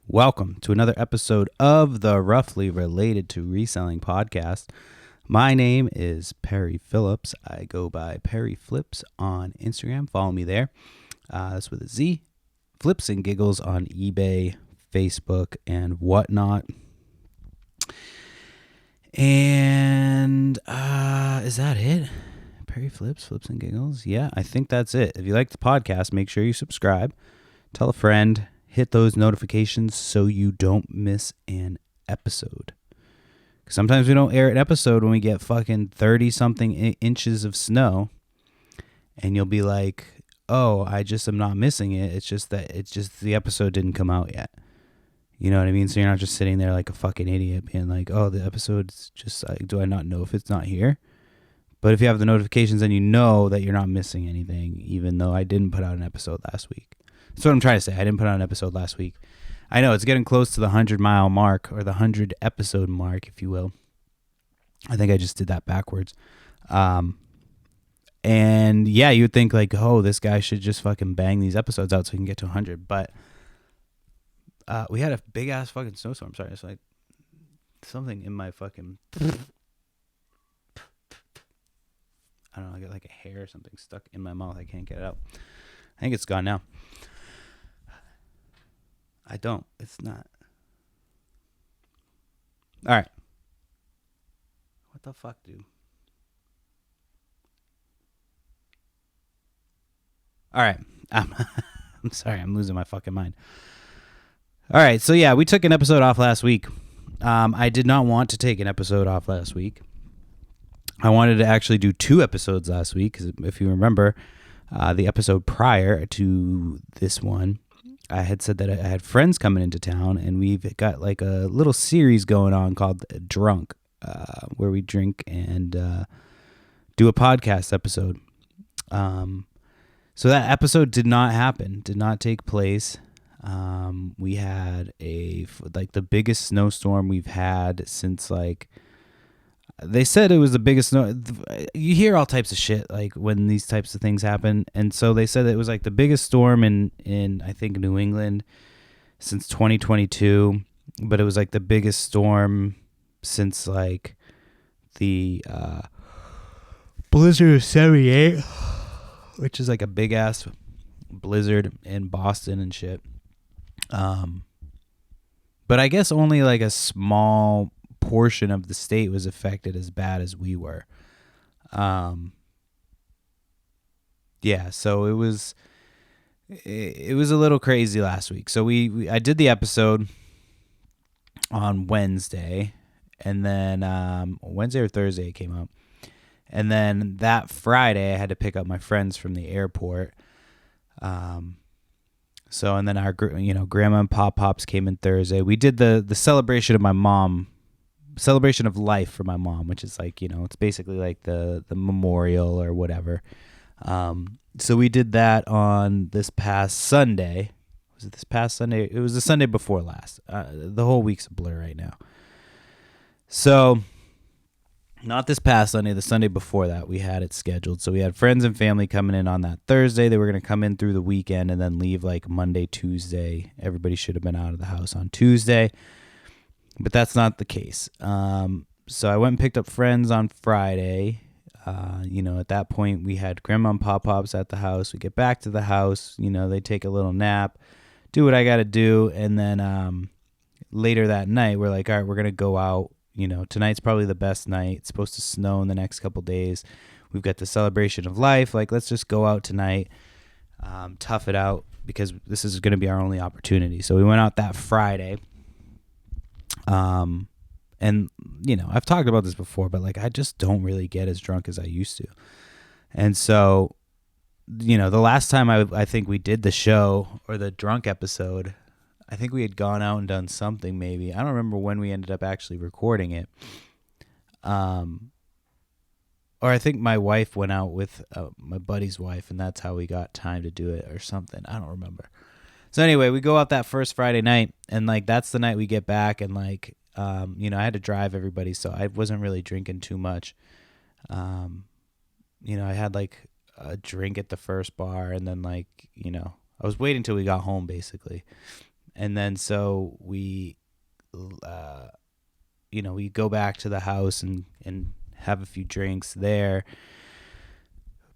Welcome to another episode of the Roughly Related to Reselling podcast. My name is Perry Phillips. I go by Perry Flips on Instagram. Follow me there. That's with a Z. Flips and Giggles on eBay, Facebook, and whatnot. And is that it? Perry Flips and Giggles? Yeah, I think that's it. If you like the podcast, make sure you subscribe. Tell a friend. Hit those notifications so you don't miss an episode. Sometimes we don't air an episode when we get fucking 30-something inches of snow. And you'll be like, oh, I just am not missing it. It's just the episode didn't come out yet. You know what I mean? So you're not just sitting there like a fucking idiot being like, oh, the episode's just like, do I not know if it's not here? But if you have the notifications, then you know that you're not missing anything, even though I didn't put out an episode last week. That's what I'm trying to say. I didn't put out an episode last week. I know it's getting close to the 100-mile mark, or the 100-episode mark, if you will. I think I just did that backwards. And yeah, you would think like, oh, this guy should just fucking bang these episodes out so he can get to 100. But we had a big ass fucking snowstorm. Sorry, it's like something in my fucking. I don't know. I got like a hair or something stuck in my mouth. I can't get it out. I think it's gone now. I don't. It's not. All right. What the fuck, dude? All right. I'm sorry. I'm losing my fucking mind. All right. So, yeah, we took an episode off last week. I did not want to take an episode off last week. I wanted to actually do 2 episodes last week because if you remember, the episode prior to this one, I had said that I had friends coming into town, and we've got like a little series going on called Drunk, where we drink and do a podcast episode. So that episode did not happen, did not take place. We had the biggest snowstorm we've had since like, they said it was the biggest snow. You hear all types of shit like when these types of things happen, and so they said that it was like the biggest storm in I think New England since 2022, but it was like the biggest storm since like the blizzard of '78, which is like a big ass blizzard in Boston and shit. But I guess only like a small portion of the state was affected as bad as we were. Yeah, so it was a little crazy last week. So I did the episode on Wednesday, and then Wednesday or Thursday it came out. And then that Friday I had to pick up my friends from the airport. So and then our grandma and pop-pops came in Thursday. We did the celebration of my mom. Celebration of life for my mom, which is like, it's basically like the memorial or whatever. So we did that on this past Sunday. Was it this past Sunday? It was the Sunday before last. The whole week's a blur right now. So not this past Sunday, the Sunday before that, we had it scheduled. So we had friends and family coming in on that Thursday. They were going to come in through the weekend and then leave like Monday, Tuesday. Everybody should have been out of the house on Tuesday. But that's not the case. So I went and picked up friends on Friday. At that point, we had grandma and pop-pops at the house. We get back to the house. They take a little nap, do what I got to do. And then later that night, we're like, all right, we're going to go out. Tonight's probably the best night. It's supposed to snow in the next couple days. We've got the celebration of life. Like, let's just go out tonight, tough it out, because this is going to be our only opportunity. So we went out that Friday. And I've talked about this before, but like, I just don't really get as drunk as I used to. And so, the last time I think we did the show or the drunk episode, I think we had gone out and done something maybe. I don't remember when we ended up actually recording it. Or I think my wife went out with my buddy's wife, and that's how we got time to do it or something. I don't remember. So anyway, we go out that first Friday night, and like that's the night we get back, and like I had to drive everybody, so I wasn't really drinking too much. I had like a drink at the first bar, and then like I was waiting till we got home basically, And then so we we go back to the house and have a few drinks there.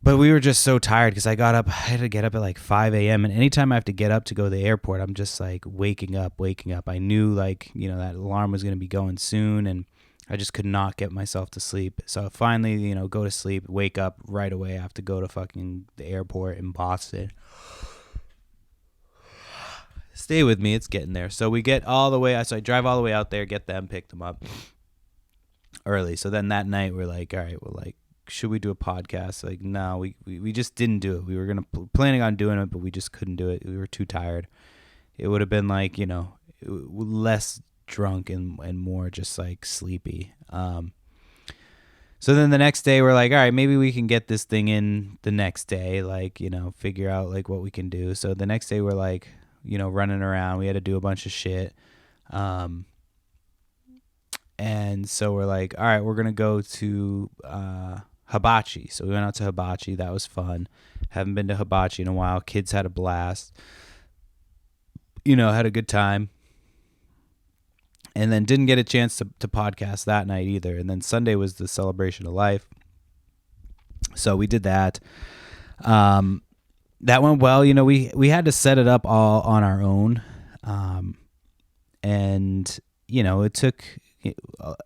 But we were just so tired because I had to get up at like 5 a.m. And anytime I have to get up to go to the airport, I'm just like waking up. I knew that alarm was going to be going soon, and I just could not get myself to sleep. So finally, go to sleep, wake up right away. I have to go to fucking the airport in Boston. Stay with me, it's getting there. So we get all the way, so I drive all the way out there, get them, pick them up early. So then that night we're like, all right, well, like, should we do a podcast? Like, no, we just didn't do it. We were planning on doing it, but we just couldn't do it. We were too tired. It would have been like, less drunk and more just like sleepy. So then the next day we're like, all right, maybe we can get this thing in the next day, like, figure out like what we can do. So the next day we're like, running around. We had to do a bunch of shit. And so we're like, all right, we're going to go to Hibachi. So we went out to Hibachi. That was fun. Haven't been to Hibachi in a while. Kids had a blast. Had a good time. And then didn't get a chance to podcast that night either. And then Sunday was the celebration of life. So we did that. That went well. We had to set it up all on our own. And, it took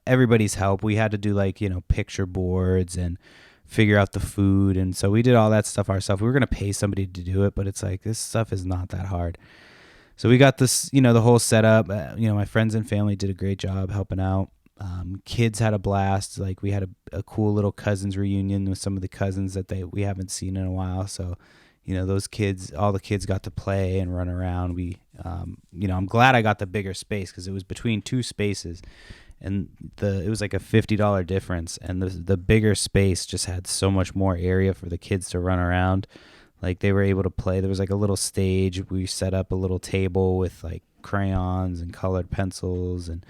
everybody's help. We had to do like, picture boards and figure out the food. And so we did all that stuff ourselves. We were going to pay somebody to do it, but it's like, this stuff is not that hard. So we got this, the whole setup. My friends and family did a great job helping out. Kids had a blast. Like we had a cool little cousins reunion with some of the cousins that we haven't seen in a while. So, those kids, all the kids got to play and run around. I'm glad I got the bigger space because it was between two spaces, and it was like a $50 difference. And the bigger space just had so much more area for the kids to run around. Like they were able to play. There was like a little stage. We set up a little table with like crayons and colored pencils, and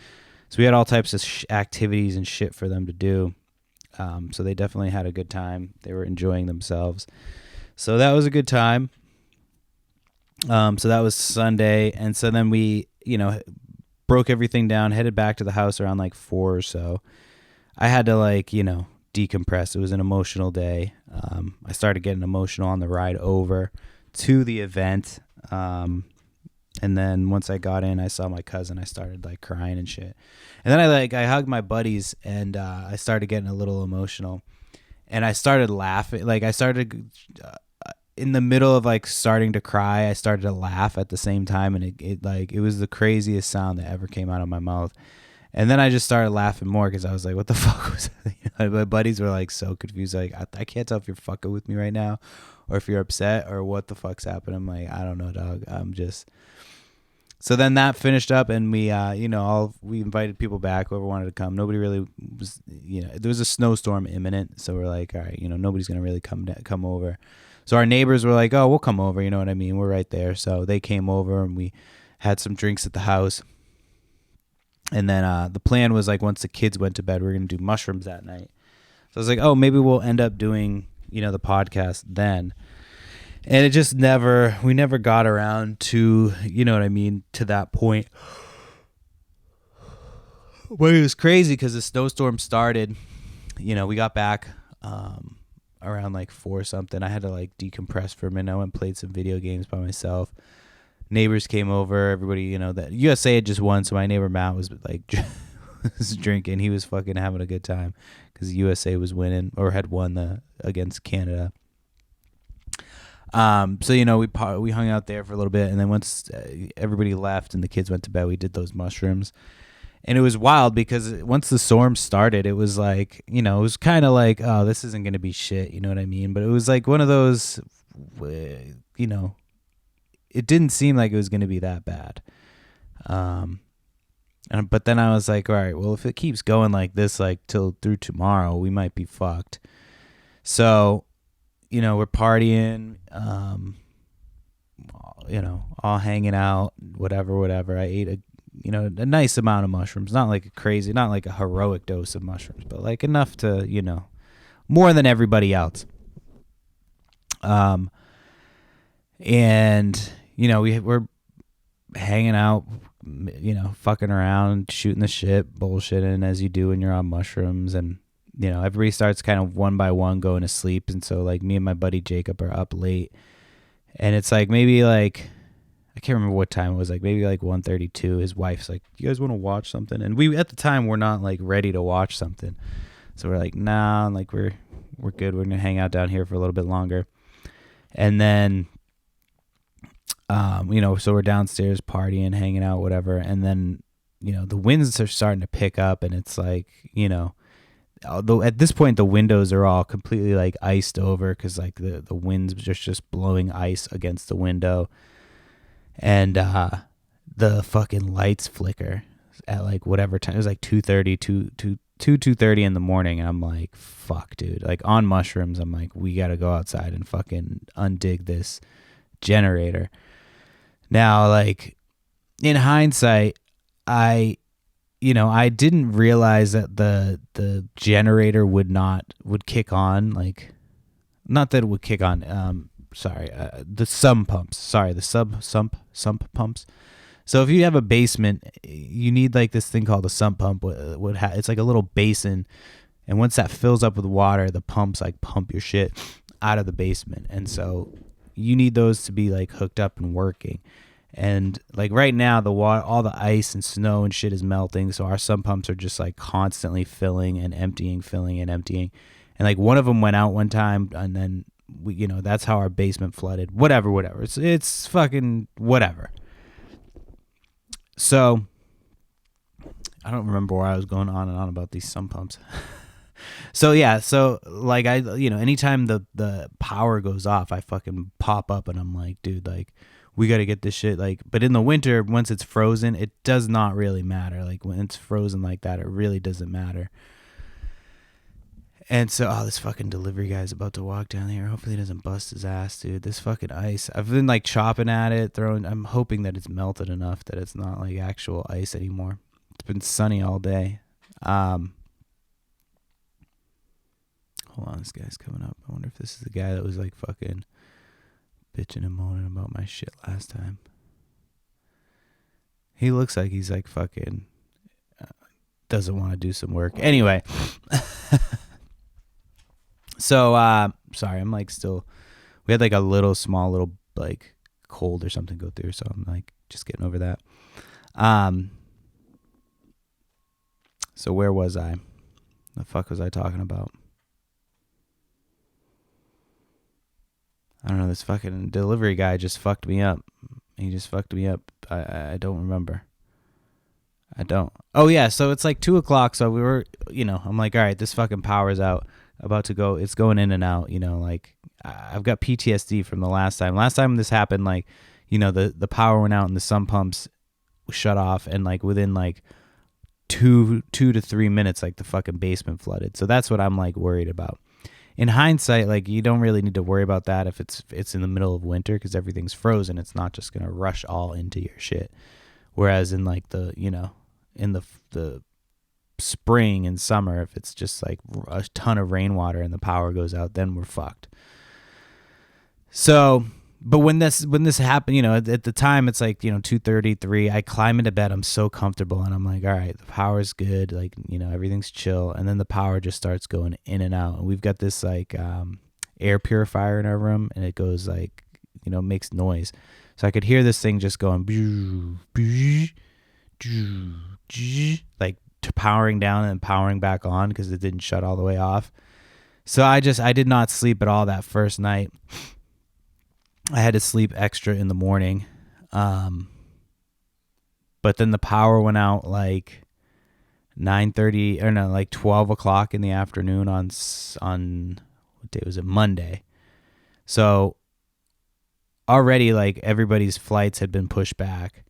so we had all types of activities and shit for them to do. So they definitely had a good time. They were enjoying themselves. So that was a good time. So that was Sunday. And so then we, broke everything down, headed back to the house around like 4 or so. I had to like, decompress. It was an emotional day. I started getting emotional on the ride over to the event. And then once I got in, I saw my cousin. I started like crying and shit. And then I hugged my buddies, and I started getting a little emotional. And I started laughing. Like I started in the middle of like starting to cry, I started to laugh at the same time, and it was the craziest sound that ever came out of my mouth. And then I just started laughing more because I was like, what the fuck was that? My buddies were like so confused. Like, I can't tell if you're fucking with me right now or if you're upset or what the fuck's happening. I'm like, I don't know, dog. So then that finished up, and we, we invited people back, whoever wanted to come. Nobody really was, there was a snowstorm imminent. So we're like, all right, nobody's going to really come over. So our neighbors were like, oh, we'll come over. You know what I mean? We're right there. So they came over, and we had some drinks at the house. And then the plan was like once the kids went to bed, we were going to do mushrooms that night. So I was like, oh, maybe we'll end up doing, the podcast then. And it just we never got around to, to that point. But it was crazy because the snowstorm started, we got back around like 4 or something. I had to like decompress for a minute. I went and played some video games by myself. Neighbors came over. Everybody, that USA had just won, so my neighbor Matt was like was drinking. He was fucking having a good time because USA was winning or had won against Canada. So we hung out there for a little bit, and then once everybody left and the kids went to bed, we did those mushrooms. And it was wild because once the storm started, it was like, it was kind of like, oh, this isn't going to be shit. You know what I mean? But it was like one of those, it didn't seem like it was going to be that bad. But then I was like, all right, well, if it keeps going like this, like through tomorrow, we might be fucked. So, we're partying, all hanging out, whatever. I ate a nice amount of mushrooms, not like a heroic dose of mushrooms, but like enough to, more than everybody else. And, we're hanging out, fucking around, shooting the shit, bullshitting as you do when you're on mushrooms. And, everybody starts kind of one by one going to sleep. And so, like, me and my buddy Jacob are up late. And it's like maybe like, I can't remember what time it was, like maybe like 1:32. His wife's like, "You guys want to watch something?" And we, at the time, we're not like ready to watch something. So we're like, nah, like we're good. We're going to hang out down here for a little bit longer. And then, so we're downstairs partying, hanging out, whatever. And then, the winds are starting to pick up, and it's like, although at this point the windows are all completely like iced over because like the wind's just blowing ice against the window, and the fucking lights flicker at like whatever time. It was like 2:30 in the morning, and I'm like, fuck, dude. Like on mushrooms, I'm like, we gotta go outside and fucking undig this generator. Now, like in hindsight, I didn't realize that the generator would kick on, like, not that it would kick on. The sump pumps. The sump pumps. So if you have a basement, you need like this thing called a sump pump. It's like a little basin, and once that fills up with water, the pumps like pump your shit out of the basement, and so you need those to be like hooked up and working. And like right now, the water, all the ice and snow and shit is melting, so our sump pumps are just like constantly filling and emptying, and like one of them went out one time, and then we, that's how our basement flooded. Whatever. It's fucking whatever. So I don't remember where I was going on and on about these sump pumps. So yeah, so like anytime the power goes off, I fucking pop up and I'm like, dude, like we got to get this shit. Like, but in the winter, once it's frozen, it does not really matter. Like when it's frozen like that, it really doesn't matter. And so, this fucking delivery guy's about to walk down here. Hopefully he doesn't bust his ass, dude. This fucking ice. I've been like chopping at it, I'm hoping that it's melted enough that it's not like actual ice anymore. It's been sunny all day. Hold on, this guy's coming up. I wonder if this is the guy that was like fucking bitching and moaning about my shit last time. He looks like he's like fucking doesn't want to do some work. Anyway. So, sorry, I'm like still, we had like a small little like cold or something go through. So I'm like just getting over that. So where was I? The fuck was I talking about? I don't know. This fucking delivery guy just fucked me up. He just fucked me up. I don't remember. I don't. Oh yeah. So it's like 2:00. So we were, I'm like, all right, this fucking power's out. About to go. It's going in and out. Like I've got PTSD from the last time. Last time this happened, like, the power went out and the sump pumps shut off, and like within like two to 3 minutes, like the fucking basement flooded. So that's what I'm like worried about. In hindsight, like you don't really need to worry about that if it's in the middle of winter because everything's frozen. It's not just gonna rush all into your shit. Whereas in like in the spring and summer, if it's just like a ton of rainwater and the power goes out, then we're fucked. So, but when this happened, at the time it's like 2:33. I climb into bed. I'm so comfortable, and I'm like, all right, the power's good. Like everything's chill, and then the power just starts going in and out. And we've got this like air purifier in our room, and it goes like makes noise. So I could hear this thing just going like powering down and powering back on because it didn't shut all the way off. So I did not sleep at all that first night. I had to sleep extra in the morning. But then the power went out like 9:30 or no, like 12:00 in the afternoon on what day was it? Monday. So already like everybody's flights had been pushed back.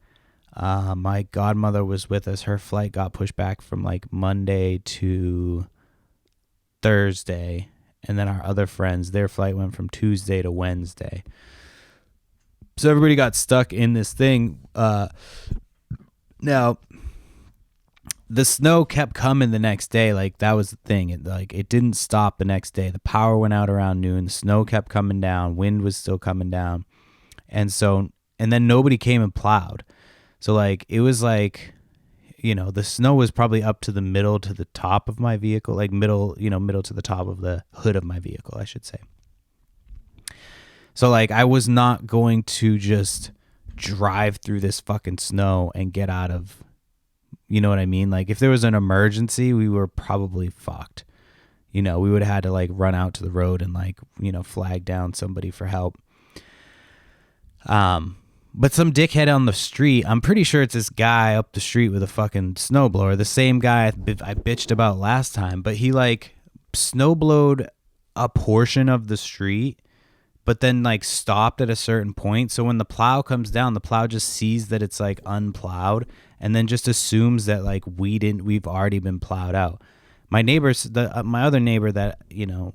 My godmother was with us. Her flight got pushed back from like Monday to Thursday. And then our other friends, their flight went from Tuesday to Wednesday. So everybody got stuck in this thing. Now, the snow kept coming the next day. Like that was the thing. It didn't stop the next day. The power went out around noon. The snow kept coming down. Wind was still coming down. And then nobody came and plowed. So like it was like, the snow was probably up to the middle to the top of my vehicle, like middle to the top of the hood of my vehicle, I should say. So like I was not going to just drive through this fucking snow and get out of, you know what I mean? Like if there was an emergency, we were probably fucked. We would have had to like run out to the road and like, flag down somebody for help. But some dickhead on the street, I'm pretty sure it's this guy up the street with a fucking snowblower, the same guy I bitched about last time, but he like snowblowed a portion of the street, but then like stopped at a certain point. So when the plow comes down, the plow just sees that it's like unplowed and then just assumes that like we've already been plowed out. My neighbors, my other neighbor that,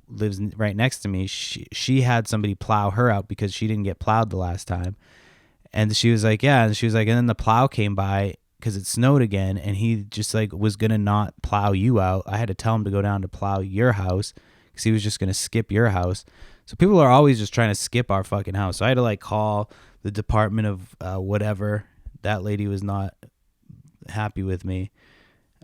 lives right next to me, she had somebody plow her out because she didn't get plowed the last time. And she was like, yeah. And she was like, and then the plow came by because it snowed again. And he just like was going to not plow you out. I had to tell him to go down to plow your house because he was just going to skip your house. So people are always just trying to skip our fucking house. So I had to like call the department of whatever. That lady was not happy with me.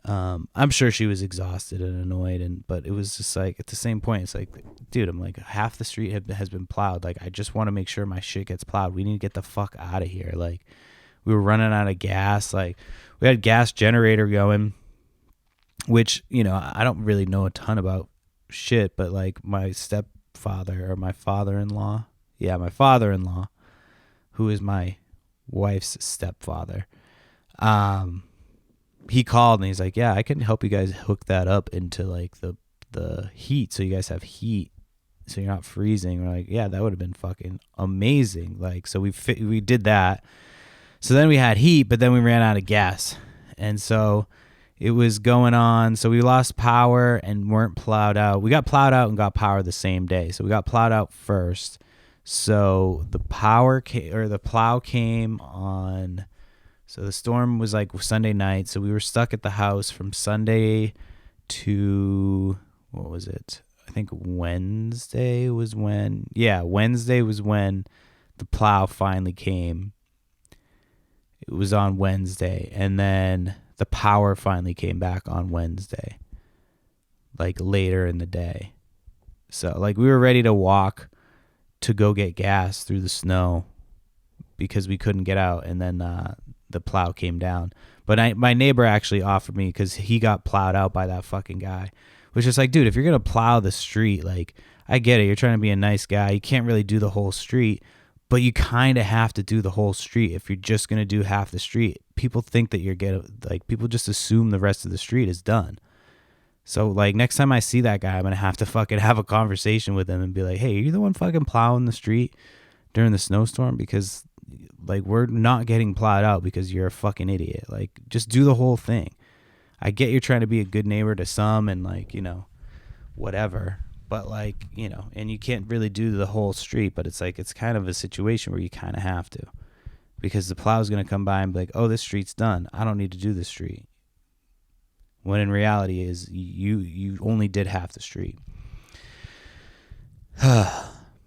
I'm sure she was exhausted and annoyed, but it was just like at the same point, it's like, dude, I'm like half the street has been plowed. Like I just want to make sure my shit gets plowed. We need to get the fuck out of here. Like we were running out of gas. Like we had gas generator going, which I don't really know a ton about shit, but like my stepfather or my father-in-law, my father-in-law, who is my wife's stepfather, he called and he's like, yeah, I can help you guys hook that up into like the heat. So you guys have heat so you're not freezing. We're like, yeah, that would have been fucking amazing. Like, so we did that. So then we had heat, but then we ran out of gas. And so it was going on. So we lost power and weren't plowed out. We got plowed out and got power the same day. So we got plowed out first. So the plow came on. So the storm was like Sunday night. So we were stuck at the house from Sunday to, what was it? I think Wednesday was when the plow finally came. It was on Wednesday. And then the power finally came back on Wednesday, like later in the day. So like we were ready to walk to go get gas through the snow because we couldn't get out. And then, the plow came down, but my neighbor actually offered me because he got plowed out by that fucking guy, which is like, dude, if you're gonna plow the street, like I get it, you're trying to be a nice guy, you can't really do the whole street, but you kind of have to do the whole street. If you're just gonna do half the street, people think that people just assume the rest of the street is done. So like next time I see that guy, I'm gonna have to fucking have a conversation with him and be like, hey, are you the one fucking plowing the street during the snowstorm? Because like we're not getting plowed out because you're a fucking idiot. Like just do the whole thing. I get you're trying to be a good neighbor to some and like, whatever, but like, and you can't really do the whole street, but it's like, it's kind of a situation where you kind of have to, because the plow's going to come by and be like, oh, this street's done. I don't need to do this street. When in reality is you only did half the street.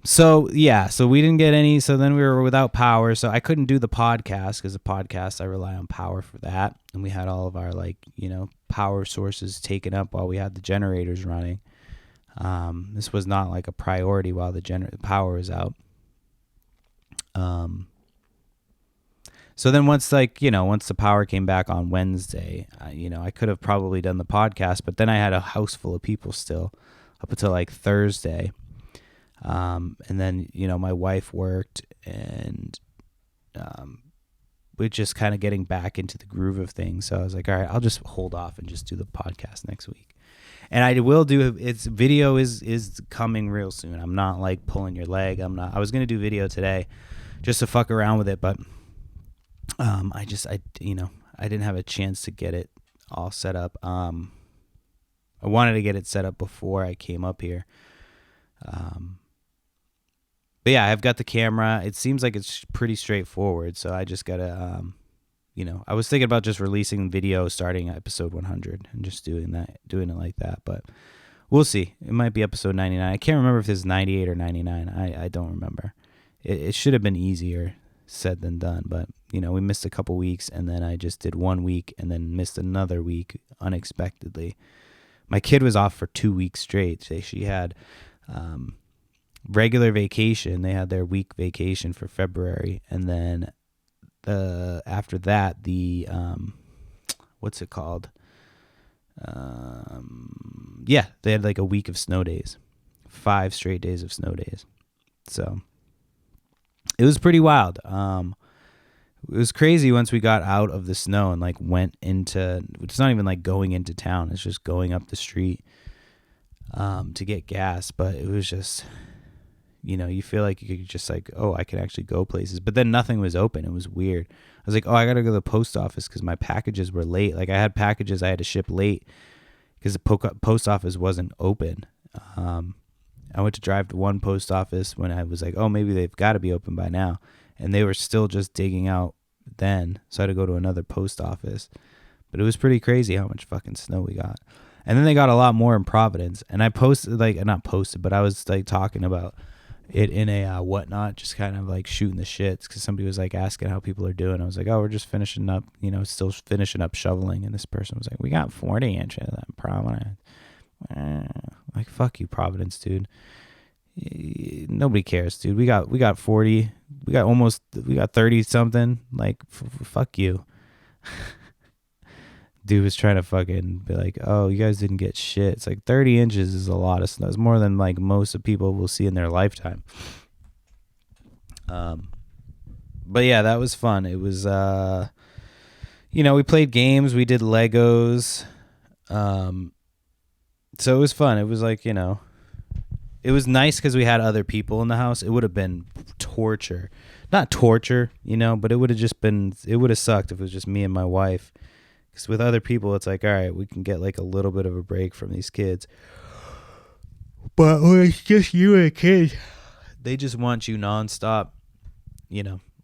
So we didn't get any. So then we were without power. So I couldn't do the podcast because the podcast, I rely on power for that. And we had all of our power sources taken up while we had the generators running. This was not like a priority while the power was out. So then once the power came back on Wednesday, I could have probably done the podcast, but then I had a house full of people still up until like Thursday. And then, my wife worked and, we're just kind of getting back into the groove of things. So I was like, all right, I'll just hold off and just do the podcast next week. And I will do its video is coming real soon. I'm not like pulling your leg. I was going to do video today just to fuck around with it, but, I didn't have a chance to get it all set up. I wanted to get it set up before I came up here. But yeah, I've got the camera. It seems like it's pretty straightforward. So I just gotta, I was thinking about just releasing video starting at episode 100 and just doing it like that. But we'll see. It might be episode 99. I can't remember if it's 98 or 99. I don't remember. It should have been easier said than done. But, we missed a couple weeks, and then I just did 1 week and then missed another week unexpectedly. My kid was off for 2 weeks straight. She had regular vacation. They had their week vacation for February. And then after that, the, what's it called? They had like a week of snow days, 5 straight days of snow days. So it was pretty wild. It was crazy once we got out of the snow and like went into, it's not even like going into town. It's just going up the street to get gas. But it was just, you feel like you could just like, oh, I can actually go places. But then nothing was open. It was weird. I was like, oh, I got to go to the post office because my packages were late. Like I had packages I had to ship late because the post office wasn't open. I went to drive to one post office when I was like, oh, maybe they've got to be open by now. And they were still just digging out then. So I had to go to another post office. But it was pretty crazy how much fucking snow we got. And then they got a lot more in Providence. And I posted, like, not posted, but I was like talking about it in a whatnot, just kind of like shooting the shits. Because somebody was like asking how people are doing. I was like, oh, we're just finishing up, still finishing up shoveling. And this person was like, we got 40 inches in Providence. Like, fuck you, Providence, dude. Nobody cares, dude. We got 40. We got 30 something. Like, fuck you. Dude was trying to fucking be like, oh, you guys didn't get shit. It's like 30 inches is a lot of snow. It's more than like most of people will see in their lifetime. But yeah, that was fun. It was, we played games. We did Legos. So it was fun. It was like, it was nice because we had other people in the house. It would have been torture. Not torture, but it would have sucked if it was just me and my wife. Because with other people, it's like, all right, we can get like a little bit of a break from these kids. But when it's just you and kids, they just want you nonstop,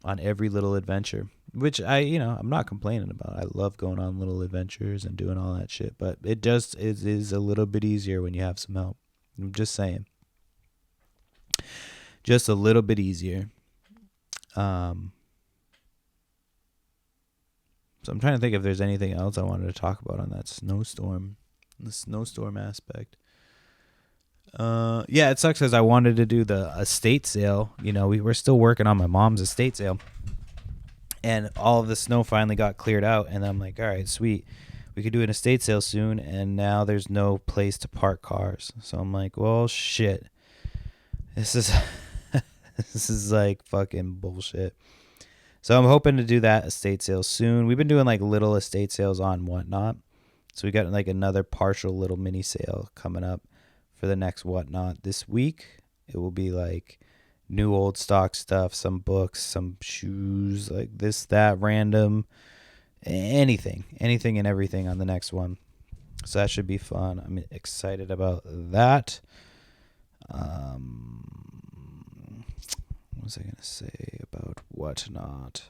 on every little adventure. Which I'm not complaining about. I love going on little adventures and doing all that shit. But it is a little bit easier when you have some help. I'm just saying. Just a little bit easier. So I'm trying to think if there's anything else I wanted to talk about on that snowstorm. The snowstorm aspect. It sucks because I wanted to do the estate sale. We were still working on my mom's estate sale. And all of the snow finally got cleared out. And I'm like, all right, sweet. We could do an estate sale soon. And now there's no place to park cars. So I'm like, well, shit. This is like fucking bullshit. So I'm hoping to do that estate sale soon. We've been doing like little estate sales on Whatnot. So we got like another partial little mini sale coming up for the next Whatnot this week. It will be like new old stock stuff, some books, some shoes, like this, that, random, anything and everything on the next one. So that should be fun. I'm excited about that. What was I going to say about Whatnot?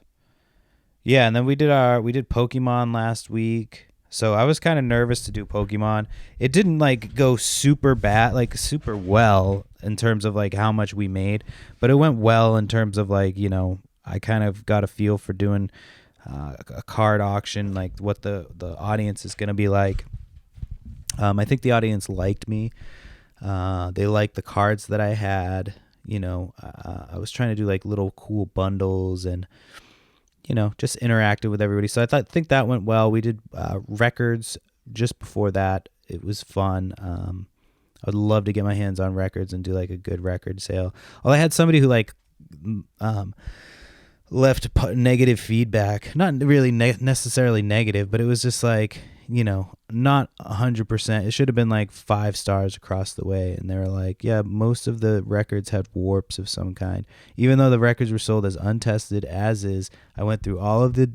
Yeah, and then we did Pokemon last week. So I was kind of nervous to do Pokemon. It didn't like go super bad, like super well in terms of like how much we made, but it went well in terms of like, I kind of got a feel for doing a card auction, like what the audience is going to be like. I think the audience liked me. They liked the cards that I had. I was trying to do like little cool bundles and, just interacted with everybody. So I think that went well. We did records just before that. It was fun. I would love to get my hands on records and do like a good record sale. Well, I had somebody who like left negative feedback. Not really necessarily negative, but it was just like, not 100%. It should have been like 5 stars across the way. And they were like, yeah, most of the records had warps of some kind. Even though the records were sold as untested as is, I went through all of the,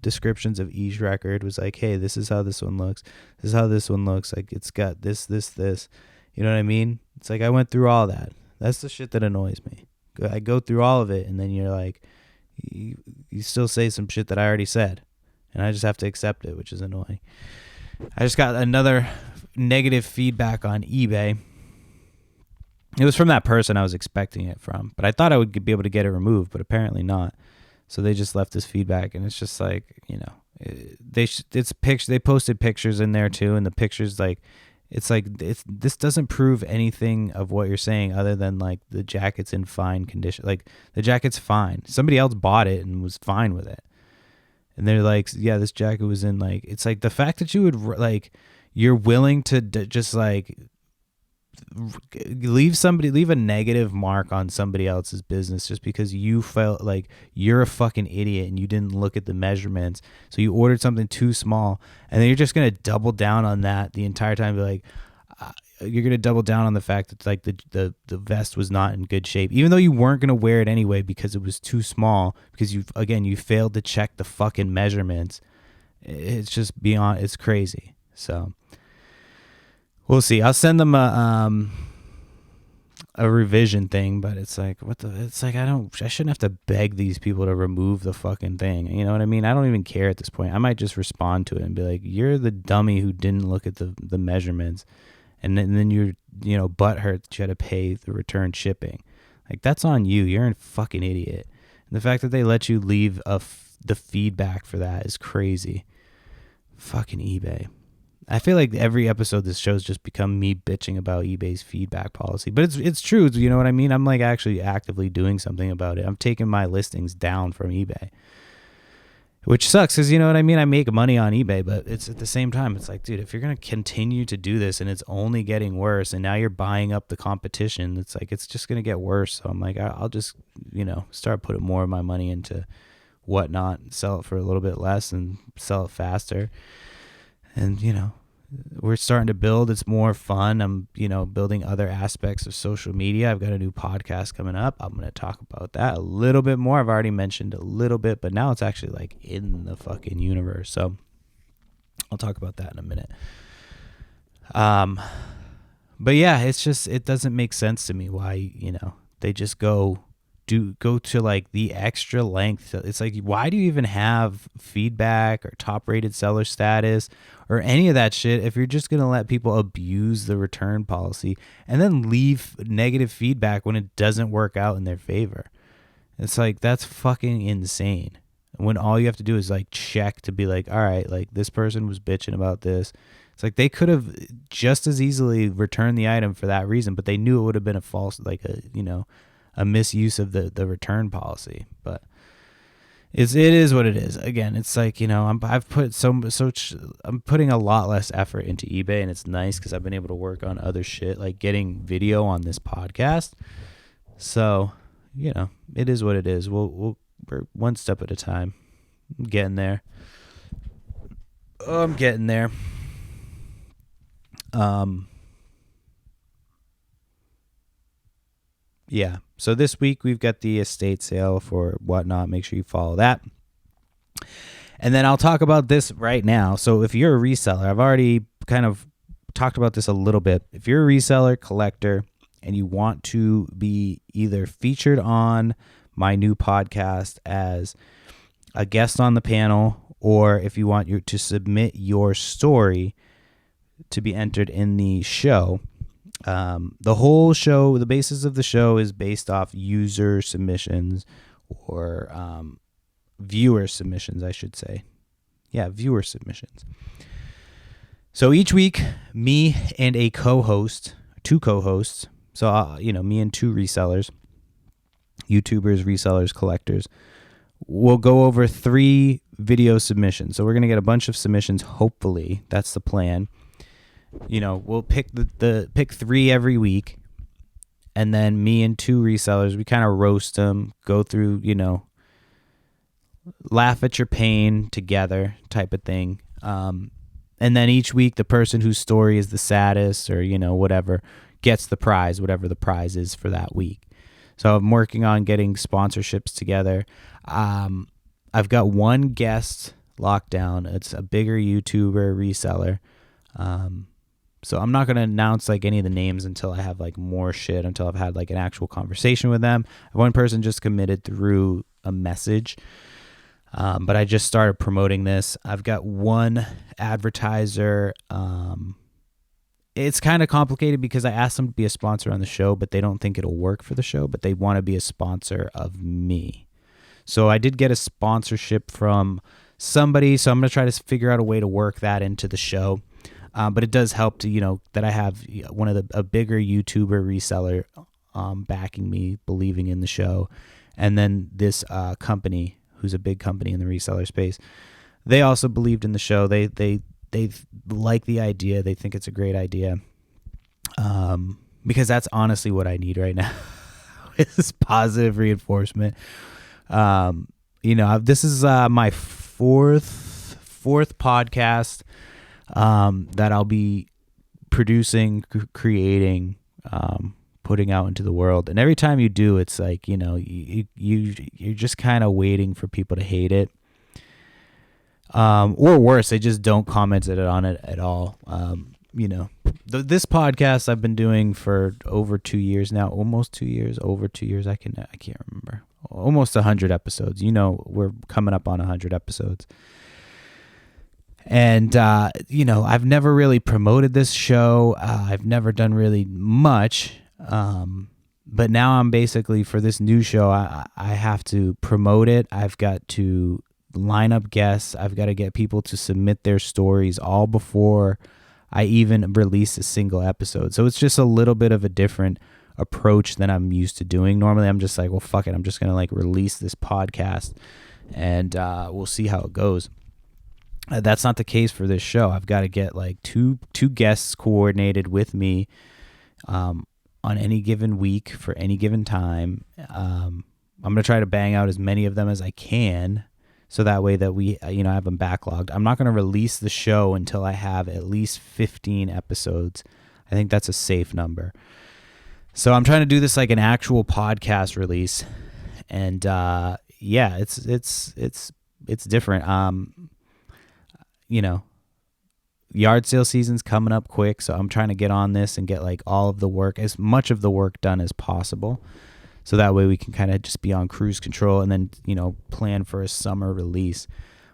descriptions of each record. Was like, hey, this is how this one looks. This is how this one looks. Like, it's got this. You know what I mean? It's like I went through all that. That's the shit that annoys me. I go through all of it, and then you're like, you still say some shit that I already said. And I just have to accept it, which is annoying. I just got another negative feedback on eBay. It was from that person I was expecting it from. But I thought I would be able to get it removed, but apparently not. So they just left this feedback, and it's just like, they posted pictures in there too, and the pictures this doesn't prove anything of what you're saying other than like the jacket's in fine condition. Like the jacket's fine. Somebody else bought it and was fine with it. And they're like, yeah, this jacket was in like, it's like the fact that you would like, you're willing to just like leave a negative mark on somebody else's business just because you felt like you're a fucking idiot and you didn't look at the measurements. So you ordered something too small, and then you're just going to double down on that the entire time. Be like, you're going to double down on the fact that like the vest was not in good shape, even though you weren't going to wear it anyway because it was too small, because you failed to check the fucking measurements. It's just beyond, it's crazy. So we'll see. I'll send them a revision thing, but it's like, it's like, I shouldn't have to beg these people to remove the fucking thing. You know what I mean? I don't even care at this point. I might just respond to it and be like, you're the dummy who didn't look at the measurements. And then you're, butthurt that you had to pay the return shipping. Like, that's on you. You're a fucking idiot. And the fact that they let you leave the feedback for that is crazy. Fucking eBay. I feel like every episode of this show's just become me bitching about eBay's feedback policy. But it's true, you know what I mean? I'm like actually actively doing something about it. I'm taking my listings down from eBay. Which sucks because, you know what I mean? I make money on eBay, but it's at the same time, it's like, dude, if you're going to continue to do this and it's only getting worse and now you're buying up the competition, it's like, it's just going to get worse. So I'm like, I'll just, start putting more of my money into whatnot, sell it for a little bit less and sell it faster. And, we're starting to build. It's more fun. I'm, building other aspects of social media. I've got a new podcast coming up. I'm going to talk about that a little bit more. I've already mentioned a little bit, but now it's actually like in the fucking universe. So I'll talk about that in a minute. But yeah, it's just, it doesn't make sense to me why, they just go to like the extra length. It's like, why do you even have feedback or top rated seller status or any of that shit if you're just going to let people abuse the return policy and then leave negative feedback when it doesn't work out in their favor? It's like, that's fucking insane. When all you have to do is like check to be like, all right, like this person was bitching about this. It's like they could have just as easily returned the item for that reason, but they knew it would have been a false, like a misuse of the return policy. But it is what it is. Again, it's like, I'm putting a lot less effort into eBay, and it's nice because I've been able to work on other shit, like getting video on this podcast. So, it is what it is. We're one step at a time. I'm getting there. Yeah. So this week we've got the estate sale for whatnot. Make sure you follow that. And then I'll talk about this right now. So if you're a reseller, I've already kind of talked about this a little bit. If you're a reseller, collector, and you want to be either featured on my new podcast as a guest on the panel, or if you want to submit your story to be entered in the show, the whole show, the basis of the show is based off user submissions or viewer submissions, I should say. Yeah, viewer submissions. So each week, me and a co-host, two co-hosts, so, me and two resellers, YouTubers, resellers, collectors, we'll go over 3 video submissions. So we're going to get a bunch of submissions, hopefully. That's the plan. We'll pick pick 3 every week, and then me and 2 resellers, we kind of roast them, go through, laugh at your pain together type of thing. And then each week, the person whose story is the saddest or, whatever, gets the prize, whatever the prize is for that week. So I'm working on getting sponsorships together. I've got one guest locked down. It's a bigger YouTuber reseller. So I'm not going to announce like any of the names until I have like more shit, until I've had like an actual conversation with them. One person just committed through a message. But I just started promoting this. I've got one advertiser. It's kind of complicated because I asked them to be a sponsor on the show, but they don't think it'll work for the show, but they want to be a sponsor of me. So I did get a sponsorship from somebody, so I'm going to try to figure out a way to work that into the show. But it does help to, that I have one of a bigger YouTuber reseller backing me, believing in the show. And then this company, who's a big company in the reseller space, they also believed in the show. They like the idea. They think it's a great idea. Because that's honestly what I need right now is positive reinforcement. This is my fourth podcast that I'll be producing, creating, putting out into the world. And every time you do, it's like, you're just kind of waiting for people to hate it. Or worse, they just don't comment on it at all. This podcast I've been doing for over 2 years now, almost 2 years, over 2 years. I can't remember. Almost 100 episodes. We're coming up on 100 episodes. And, I've never really promoted this show. I've never done really much. But now I'm basically, for this new show, I have to promote it. I've got to line up guests. I've got to get people to submit their stories all before I even release a single episode. So it's just a little bit of a different approach than I'm used to doing. Normally I'm just like, well, fuck it. I'm just going to release this podcast and we'll see how it goes. That's not the case for this show. I've got to get two guests coordinated with me on any given week for any given time. I'm going to try to bang out as many of them as I can, so that way that we, have them backlogged. I'm not going to release the show until I have at least 15 episodes. I think that's a safe number. So I'm trying to do this like an actual podcast release, and it's different. Yard sale season's coming up quick, so I'm trying to get on this and get all of the work, as much of the work done as possible. So that way we can kind of just be on cruise control and then, plan for a summer release.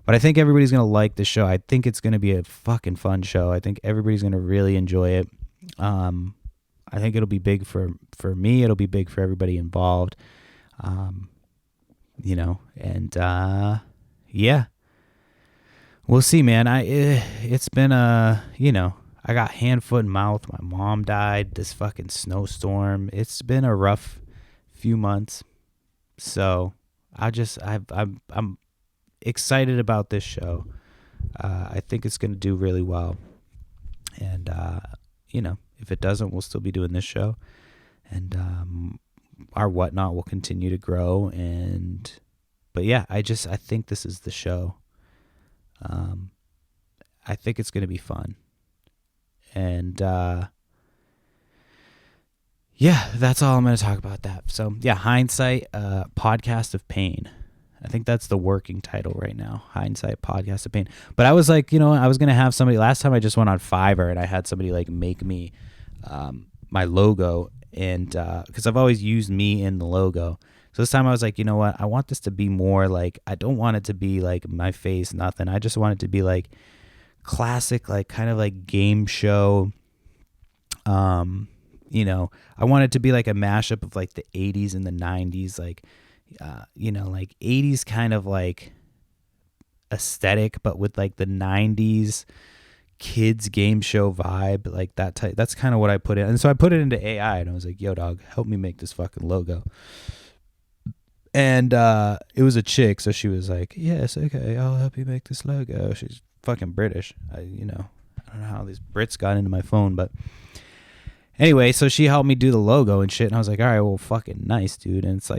But I think everybody's going to like the show. I think it's going to be a fucking fun show. I think everybody's going to really enjoy it. I think it'll be big for me. It'll be big for everybody involved. We'll see, man. It's been I got hand, foot, and mouth. My mom died. This fucking snowstorm. It's been a rough few months, so I'm excited about this show. I think it's going to do really well, and if it doesn't, we'll still be doing this show, and our whatnot will continue to grow. But yeah, I think this is the show. I think it's going to be fun, and that's all I'm going to talk about that. So yeah, Hindsight, Podcast of Pain. I think that's the working title right now. Hindsight, Podcast of Pain. But I was like, I was going to have somebody, last time I just went on Fiverr and I had somebody make me, my logo, and, cause I've always used me in the logo. So this time I was like, you know what? I want this to be more I don't want it to be my face, nothing. I just want it to be classic, kind of game show, I want it to be a mashup of the 80s and the 90s, 80s kind of aesthetic, but with the 90s kids game show vibe, that type. That's kind of what I put in. And so I put it into AI and I was like, yo dog, help me make this fucking logo. And it was a chick, so she was like, yes, okay, I'll help you make this logo. She's fucking British. I don't know how these Brits got into my phone, but anyway, so she helped me do the logo and shit, and I was like, all right, well, fucking nice, dude. And it's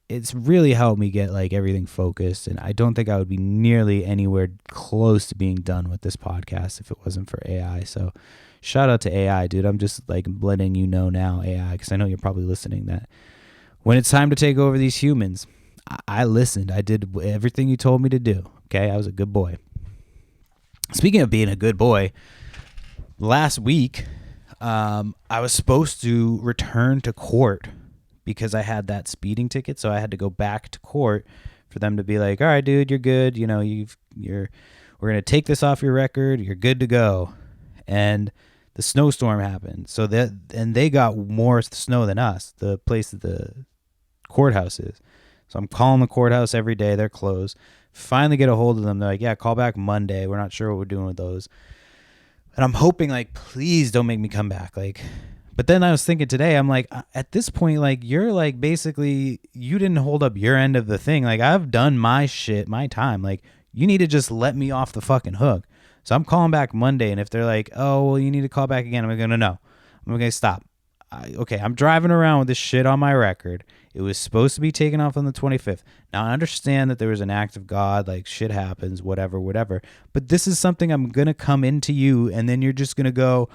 it's really helped me get everything focused, and I don't think I would be nearly anywhere close to being done with this podcast if it wasn't for AI. So shout out to AI, dude. I'm just letting you know now, AI, because I know you're probably listening, that when it's time to take over these humans, I listened. I did everything you told me to do. Okay, I was a good boy. Speaking of being a good boy, last week, I was supposed to return to court because I had that speeding ticket. So I had to go back to court for them to be like, all right, dude, you're good. We're going to take this off your record. You're good to go. And the snowstorm happened. So they got more snow than us, the place that the courthouse is. So I'm calling the courthouse every day. They're closed. Finally get a hold of them. They're like, yeah, call back Monday. We're not sure what we're doing with those. And I'm hoping, like, please don't make me come back. Like, but then I was thinking today, I'm like, at this point, like, you're like, basically, you didn't hold up your end of the thing. Like, I've done my shit, my time. Like, you need to just let me off the fucking hook. So I'm calling back Monday. And if they're like, oh, well, you need to call back again, I'm going to no. I'm going to stop. Okay, I'm driving around with this shit on my record. It was supposed to be taken off on the 25th. Now, I understand that there was an act of God, like shit happens, whatever. But this is something I'm going to come into you, and then you're just going to go,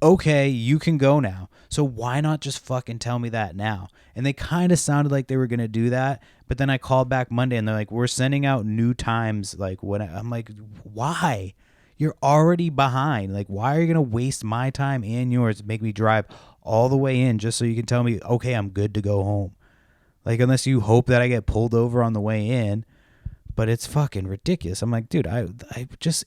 okay, you can go now. So why not just fucking tell me that now? And they kind of sounded like they were going to do that. But then I called back Monday, and they're like, we're sending out new times. Like, what? I'm like, why? You're already behind. Like, why are you going to waste my time and yours to make me drive all the way in just so you can tell me, okay, I'm good to go home? Like, unless you hope that I get pulled over on the way in. But it's fucking ridiculous. I'm like, dude, I just,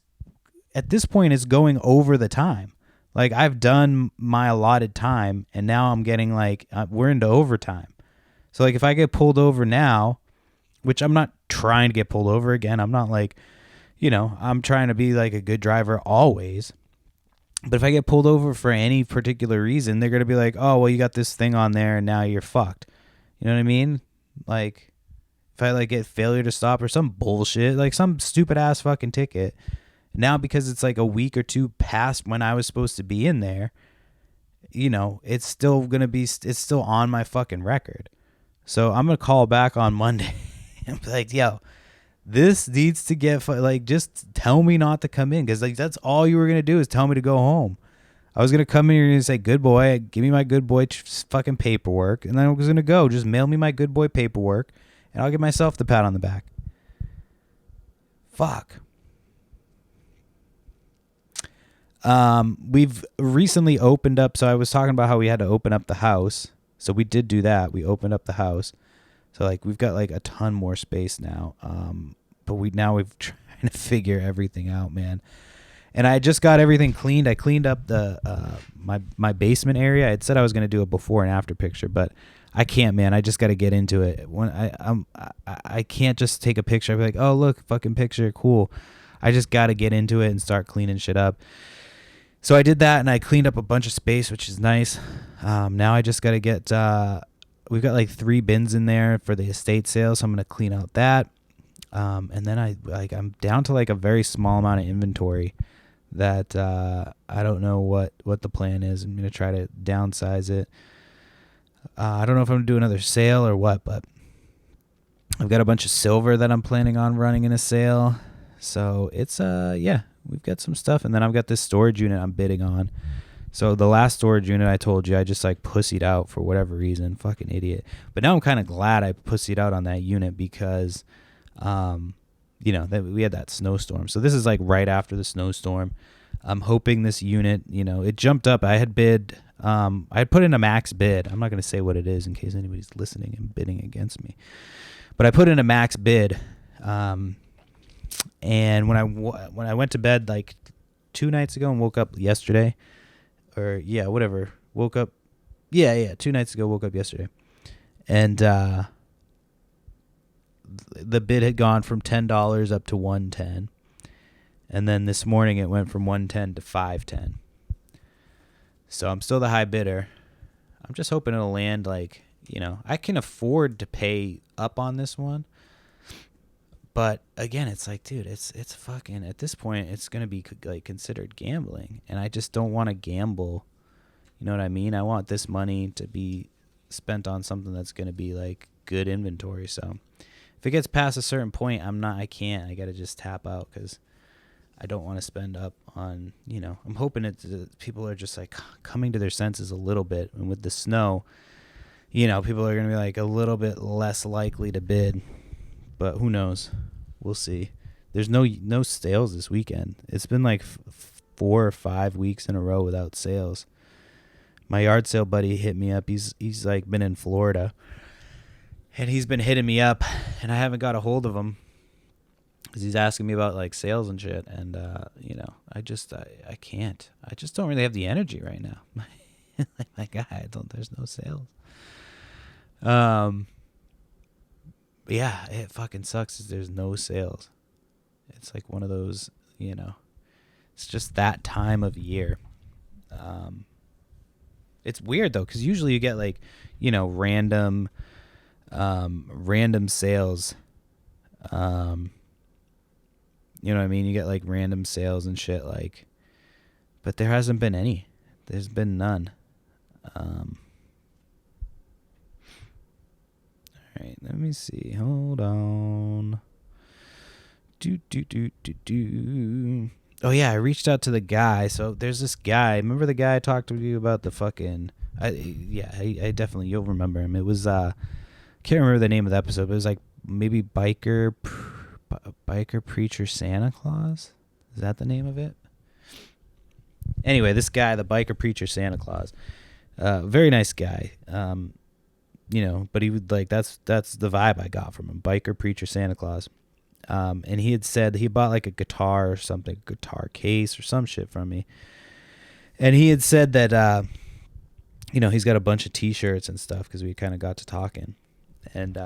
at this point, it's going over the time. Like, I've done my allotted time, and now I'm getting, like, we're into overtime. So, like, if I get pulled over now, which I'm not trying to get pulled over again, I'm not like, you know, I'm trying to be like a good driver always. But if I get pulled over for any particular reason, they're going to be like, oh, well, you got this thing on there and now you're fucked. You know what I mean? Like, if I like get failure to stop or some bullshit, like some stupid ass fucking ticket. Now, because it's like a week or two past when I was supposed to be in there, you know, it's still going to be, it's still on my fucking record. So I'm going to call back on Monday and be like, yo, this needs to get, like, just tell me not to come in. Because, like, that's all you were going to do is tell me to go home. I was going to come in here and say, good boy, give me my good boy fucking paperwork. And then I was going to go, just mail me my good boy paperwork. And I'll give myself the pat on the back. Fuck. We've recently opened up. So I was talking about how we had to open up the house. So we did do that. We opened up the house. So, like, we've got, like, a ton more space now. But we've trying to figure everything out, man. And I just got everything cleaned. I cleaned up the my basement area. I had said I was going to do a before and after picture, but I can't, man. I just got to get into it. When I can't just take a picture. I'll be like, oh, look, fucking picture, cool. I just got to get into it and start cleaning shit up. So I did that, and I cleaned up a bunch of space, which is nice. Now I just got to get... we've got like 3 bins in there for the estate sale, so I'm gonna clean out that. And then I'm down to like a very small amount of inventory that I don't know what the plan is. I'm gonna try to downsize it. I don't know if I'm gonna do another sale or what, but I've got a bunch of silver that I'm planning on running in a sale. So it's yeah, we've got some stuff, and then I've got this storage unit I'm bidding on. So the last storage unit I told you, I just like pussied out for whatever reason. Fucking idiot. But now I'm kind of glad I pussied out on that unit because, you know, that we had that snowstorm. So this is like right after the snowstorm. I'm hoping this unit, you know, it jumped up. I had bid, I had put in a max bid. I'm not going to say what it is in case anybody's listening and bidding against me. But I put in a max bid. And when I went to bed like 2 nights ago and woke up yesterday, or yeah, whatever. Woke up. Yeah. 2 nights ago, woke up yesterday. And the bid had gone from $10 up to $110. And then this morning it went from $110 to $510. So I'm still the high bidder. I'm just hoping it'll land, like, you know, I can afford to pay up on this one. But again, it's like, dude, it's fucking, at this point, it's going to be like considered gambling. And I just don't want to gamble. You know what I mean? I want this money to be spent on something that's going to be like good inventory. So if it gets past a certain point, I can't. I got to just tap out because I don't want to spend up on, you know, I'm hoping people are just like coming to their senses a little bit. And with the snow, you know, people are going to be like a little bit less likely to bid. But who knows? We'll see. There's no sales this weekend. It's been like 4 or 5 weeks in a row without sales. My yard sale buddy hit me up. He's like been in Florida, and he's been hitting me up, and I haven't got a hold of him because he's asking me about like sales and shit. And you know, I can't. I just don't really have the energy right now. Like my guy, there's no sales. But yeah, it fucking sucks. There's no sales. It's like one of those, it's just that time of year. It's weird though, because usually you get like, random sales. You know what I mean? You get like random sales and shit, like, but there hasn't been any. There's been none. All right, let me see. Hold on. Oh yeah, I reached out to the guy. So there's this guy. Remember the guy I talked to you about the fucking? I definitely, you'll remember him. It was can't remember the name of the episode, but it was like maybe biker preacher Santa Claus. Is that the name of it? Anyway, this guy, the biker preacher Santa Claus, very nice guy. But he would like that's the vibe I got from him. Biker preacher Santa Claus. And he had said he bought like a guitar or something, guitar case or some shit from me. And he had said that, he's got a bunch of T-shirts and stuff because we kind of got to talking. And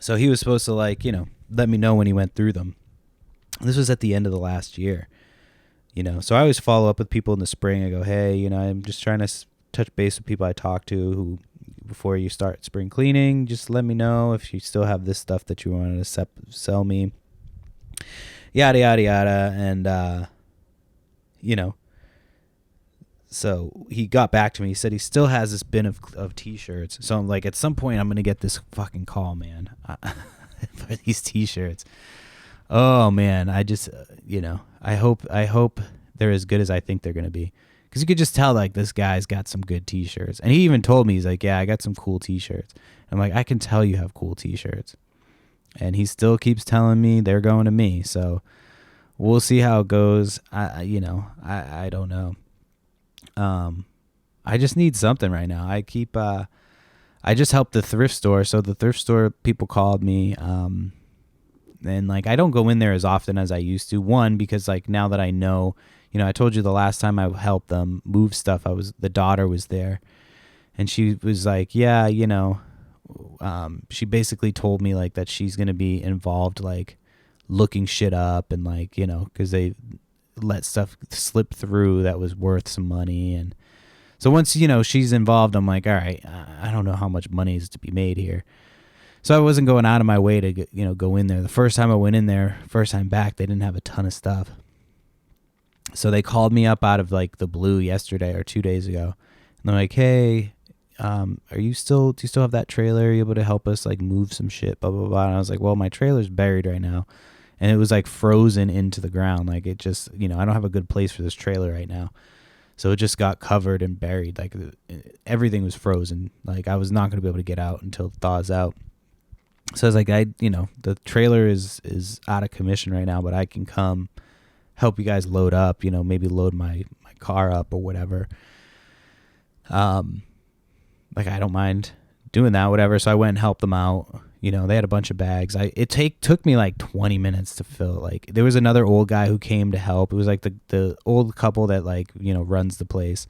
so he was supposed to like, let me know when he went through them. This was at the end of the last year, So I always follow up with people in the spring. I go, hey, I'm just trying to touch base with people I talk to who, before you start spring cleaning, just let me know if you still have this stuff that you wanted to sell me. Yada, yada, yada. And, so he got back to me. He said he still has this bin of T-shirts. So I'm like, at some point, I'm going to get this fucking call, man, for these T-shirts. Oh, man. I just, I hope they're as good as I think they're going to be. Because you could just tell, like, this guy's got some good T-shirts. And he even told me, he's like, yeah, I got some cool T-shirts. I'm like, I can tell you have cool T-shirts. And he still keeps telling me they're going to me. So we'll see how it goes. I don't know. I just need something right now. I just helped the thrift store. So the thrift store people called me. And, like, I don't go in there as often as I used to. One, because, like, now that I know... I told you the last time I helped them move stuff, the daughter was there, and she was like, yeah, she basically told me like that she's going to be involved, like looking shit up and like, cause they let stuff slip through that was worth some money. And so once, she's involved, I'm like, all right, I don't know how much money is to be made here. So I wasn't going out of my way to, go in there. The first time I went in there, first time back, they didn't have a ton of stuff. So they called me up out of like the blue yesterday or 2 days ago. And they're like, hey, do you still have that trailer? Are you able to help us like move some shit, blah, blah, blah. And I was like, well, my trailer's buried right now. And it was like frozen into the ground. Like it just, I don't have a good place for this trailer right now. So it just got covered and buried. Like everything was frozen. Like I was not going to be able to get out until it thaws out. So I was like, the trailer is out of commission right now, but I can come help you guys load up, maybe load my car up or whatever. Like I don't mind doing that, whatever. So I went and helped them out. They had a bunch of bags. It took me like 20 minutes to fill. Like there was another old guy who came to help. It was like the old couple that like, runs the place.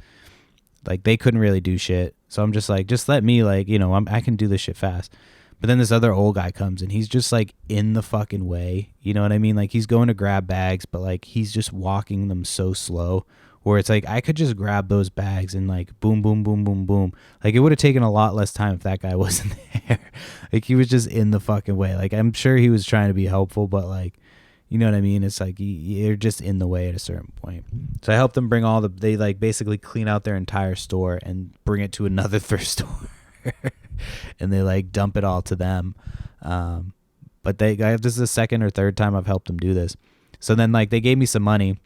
Like they couldn't really do shit. So I'm just like, just let me like, I can do this shit fast. But then this other old guy comes and he's just like in the fucking way. You know what I mean? Like he's going to grab bags, but like he's just walking them so slow where it's like I could just grab those bags and like boom, boom, boom, boom, boom. Like it would have taken a lot less time if that guy wasn't there. Like he was just in the fucking way. Like I'm sure he was trying to be helpful, but like, you know what I mean? It's like you're just in the way at a certain point. So I helped them bring they like basically clean out their entire store and bring it to another thrift store. And they like dump it all to them. But this is the second or third time I've helped them do this. So then like they gave me some money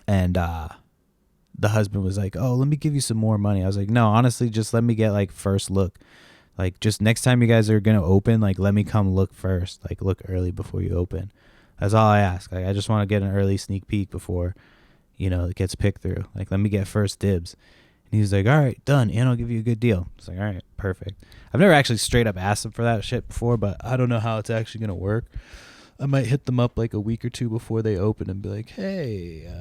and the husband was like, oh, let me give you some more money. I was like, no, honestly, just let me get like first look. Like just next time you guys are going to open, like let me come look first, like look early before you open. That's all I ask. Like I just want to get an early sneak peek before, it gets picked through. Like let me get first dibs. And he was like, all right, done, and I'll give you a good deal. I was like, all right, perfect. I've never actually straight up asked them for that shit before, but I don't know how it's actually going to work. I might hit them up like a week or two before they open and be like, hey,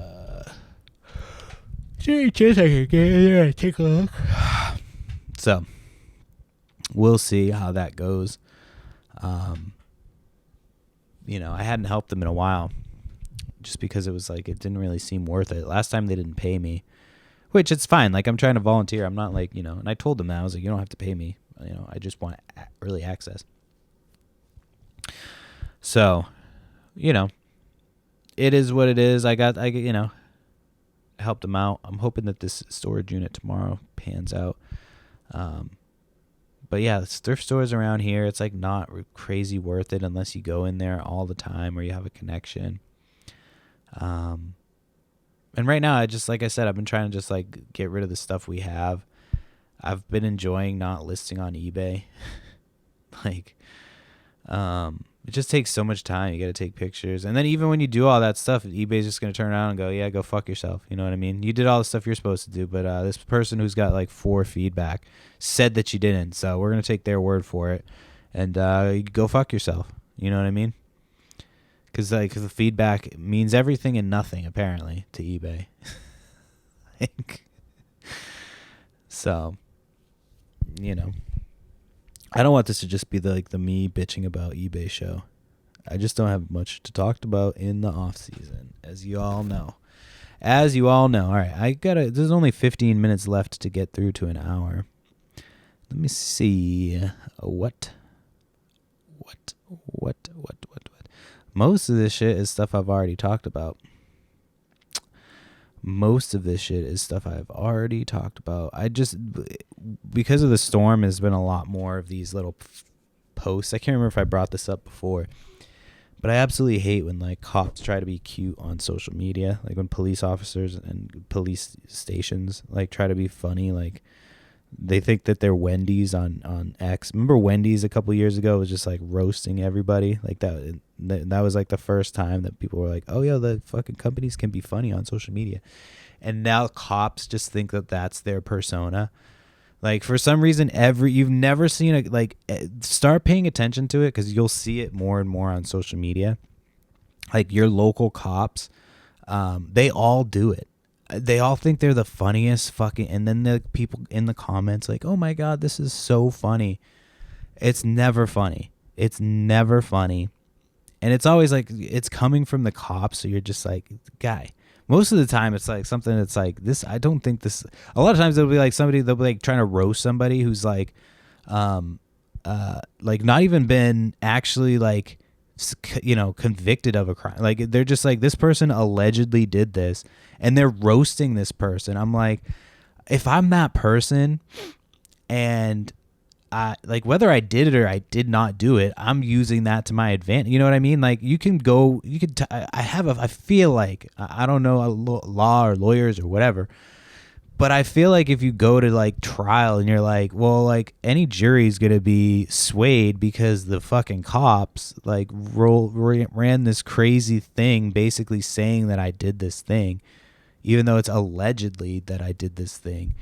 is there any chance I could get in there and take a look? So, we'll see how that goes. You know, I hadn't helped them in a while just because it was like, it didn't really seem worth it. Last time they didn't pay me, which it's fine. Like, I'm trying to volunteer. I'm not like, you know, and I told them that. I was like, you don't have to pay me. You know, I just want early access. So, you know, it is what it is. You know, helped them out. I'm hoping that this storage unit tomorrow pans out. But yeah, the thrift stores around here, it's like not crazy worth it unless you go in there all the time or you have a connection. And right now, I just, like I said, I've been trying to just like get rid of the stuff we have. I've been enjoying not listing on eBay. Like, it just takes so much time. You got to take pictures. And then even when you do all that stuff, eBay's just going to turn around and go, yeah, go fuck yourself. You know what I mean? You did all the stuff you're supposed to do, but this person who's got like 4 feedback said that you didn't. So we're going to take their word for it and go fuck yourself. You know what I mean? Because like, the feedback means everything and nothing, apparently, to eBay. Like, so, you know. I don't want this to just be the me bitching about eBay show. I just don't have much to talk about in the off season, as you all know. All right, there's only 15 minutes left to get through to an hour. Let me see. What? Most of this shit is stuff I've already talked about. I just, because of the storm, there's been a lot more of these little posts. I can't remember if I brought this up before, but I absolutely hate when like cops try to be cute on social media. Like when police officers and police stations like try to be funny. Like they think that they're Wendy's on X. Remember Wendy's a couple years ago was just like roasting everybody like that. That was like the first time that people were like, oh yeah, the fucking companies can be funny on social media. And now cops just think that that's their persona. Like for some reason, you've never seen start paying attention to it, because you'll see it more and more on social media. Like your local cops, they all do it. They all think they're the funniest fucking, and then the people in the comments like, oh my God, this is so funny. It's never funny. And it's always like, it's coming from the cops. So you're just like, guy, most of the time it's like something that's like this. I don't think this, a lot of times they'll be like they'll be like trying to roast somebody who's like not even been actually like, you know, convicted of a crime. Like they're just like, this person allegedly did this and they're roasting this person. I'm like, if I'm that person and like whether I did it or I did not do it, I'm using that to my advantage. You know what I mean? Like I feel like, I don't know law or lawyers or whatever, but I feel like if you go to like trial and you're like, well, like any jury's going to be swayed because the fucking cops like ran this crazy thing basically saying that I did this thing, even though it's allegedly that I did this thing.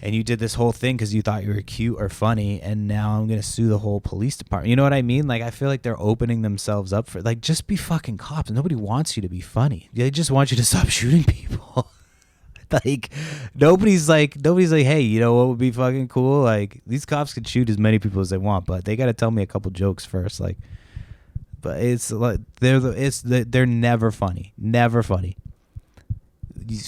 And you did this whole thing because you thought you were cute or funny, and now I'm going to sue the whole police department. You know what I mean? Like, I feel like they're opening themselves up for, like, just be fucking cops. Nobody wants you to be funny. They just want you to stop shooting people. Like, nobody's like, hey, you know what would be fucking cool? Like, these cops can shoot as many people as they want, but they got to tell me a couple jokes first. Like, but it's like, they're never funny. Never funny.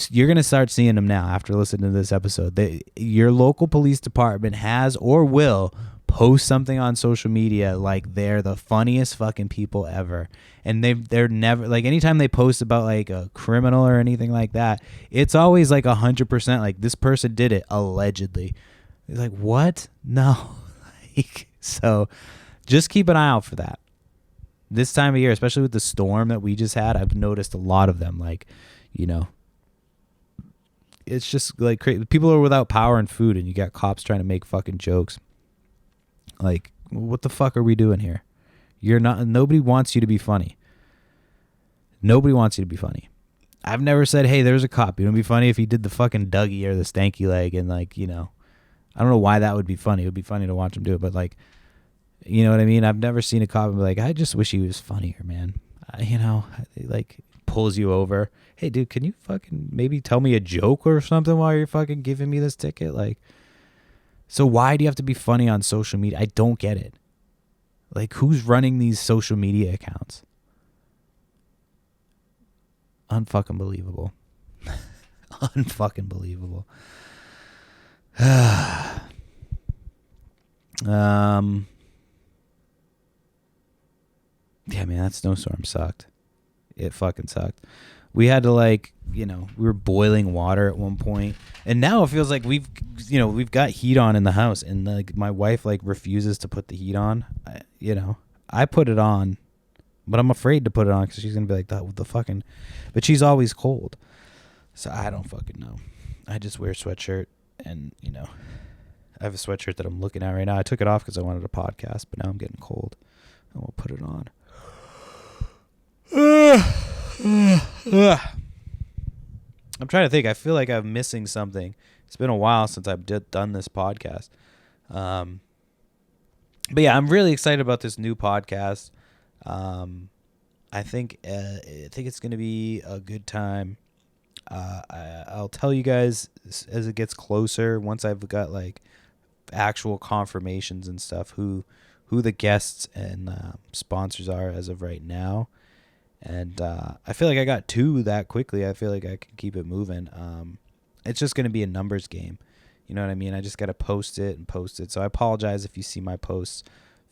You're going to start seeing them now after listening to this episode. Your local police department has or will post something on social media like they're the funniest fucking people ever. And they're never, like, anytime they post about like a criminal or anything like that, it's always like 100% like, this person did it allegedly. It's like, what? No. Like, so just keep an eye out for that. This time of year, especially with the storm that we just had, I've noticed a lot of them, like, you know, it's just like crazy. People are without power and food, and you got cops trying to make fucking jokes. Like, what the fuck are we doing here? Nobody wants you to be funny. Nobody wants you to be funny. I've never said, hey, there's a cop. You know, it'd be funny if he did the fucking Dougie or the stanky leg, and like, you know, I don't know why that would be funny. It would be funny to watch him do it, but like, you know what I mean? I've never seen a cop and be like, I just wish he was funnier, man. You know, like, pulls you over. Hey, dude, can you fucking maybe tell me a joke or something while you're fucking giving me this ticket? Like, So why do you have to be funny on social media? I don't get it. Like, who's running these social media accounts? Unfucking believable. Unfucking believable. Yeah, man, that snowstorm sucked. It fucking sucked. We had to we were boiling water at one point, and now it feels like we've got heat on in the house, and like my wife refuses to put the heat on. I put it on, but I'm afraid to put it on because she's gonna be like the fucking. But she's always cold, so I don't fucking know. I just wear a sweatshirt, and I have a sweatshirt that I'm looking at right now. I took it off because I wanted a podcast, but now I'm getting cold. I won't put it on. I'm trying to think. I feel like I'm missing something. It's been a while since I've done this podcast. But yeah, I'm really excited about this new podcast. I think it's going to be a good time. I'll tell you guys as it gets closer, once I've got actual confirmations and stuff, who the guests and sponsors are as of right now. And I feel like I got 2 that quickly. I feel like I can keep it moving. It's just going to be a numbers game. You know what I mean? I just got to post it. So I apologize if you see my posts